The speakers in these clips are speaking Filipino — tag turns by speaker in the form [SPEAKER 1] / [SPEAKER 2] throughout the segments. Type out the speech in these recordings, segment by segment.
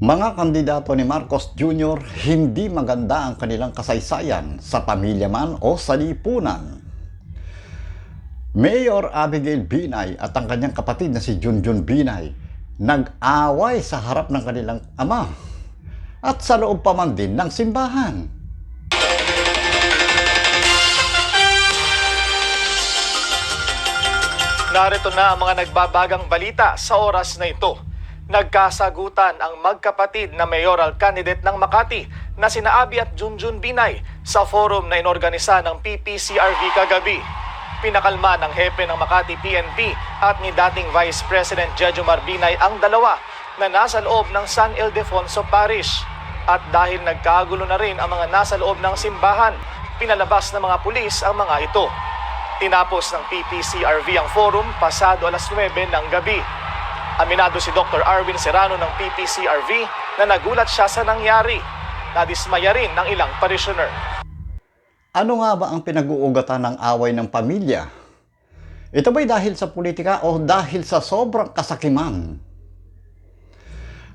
[SPEAKER 1] Mga kandidato ni Marcos Jr., hindi maganda ang kanilang kasaysayan sa pamilya man o sa lipunan. Mayor Abigail Binay at ang kanyang kapatid na si Junjun Binay nag-away sa harap ng kanilang ama at sa loob pa man din ng simbahan.
[SPEAKER 2] Narito na ang mga nagbabagang balita sa oras na ito. Nagkasagutan ang magkapatid na mayoral candidate ng Makati na sina Abi at Junjun Binay sa forum na inorganisa ng PPCRV kagabi. Pinakalma ng hepe ng Makati PNP at ni dating Vice President Jejomar Binay ang dalawa na nasa loob ng San Ildefonso Parish. At dahil nagkagulo na rin ang mga nasa loob ng simbahan, pinalabas ng mga pulis ang mga ito. Tinapos ng PPCRV ang forum pasado alas 9 ng gabi. Aminado si Dr. Arwin Serrano ng PPCRV na nagulat siya sa nangyari. Nadismaya rin ng ilang parishioner.
[SPEAKER 1] Ano nga ba ang pinag-uugatan ng away ng pamilya? Ito ba'y dahil sa politika o dahil sa sobrang kasakiman?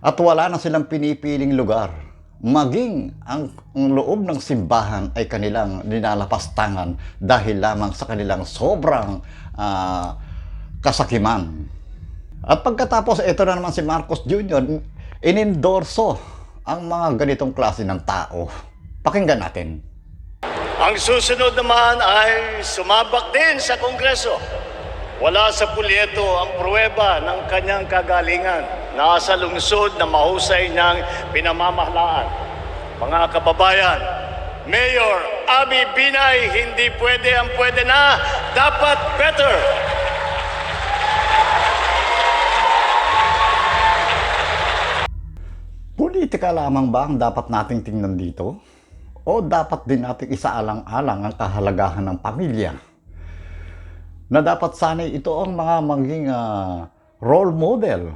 [SPEAKER 1] At wala na silang pinipiling lugar. Maging ang loob ng simbahan ay kanilang ninalapastangan dahil lamang sa kanilang sobrang kasakiman. At pagkatapos, ito na naman si Marcos Jr., inendorso ang mga ganitong klase ng tao. Pakinggan natin.
[SPEAKER 3] Ang susunod naman ay sumabak din sa Kongreso. Wala sa pulyeto ang pruweba ng kanyang kagalingan. Nasa lungsod na mahusay niyang pinamamahalaan. Mga kababayan, Mayor Abi Binay, hindi pwede ang pwede na, dapat better.
[SPEAKER 1] Politika lamang ba ang dapat nating tingnan dito? O dapat din nating isaalang-alang ang kahalagahan ng pamilya? Na dapat sana'y ito ang mga maging role model.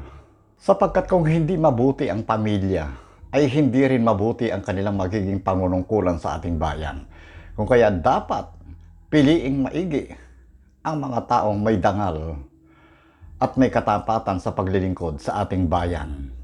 [SPEAKER 1] Sapagkat kung hindi mabuti ang pamilya, ay hindi rin mabuti ang kanilang magiging pangunungkulan sa ating bayan. Kung kaya dapat piliing maigi ang mga taong may dangal at may katapatan sa paglilingkod sa ating bayan.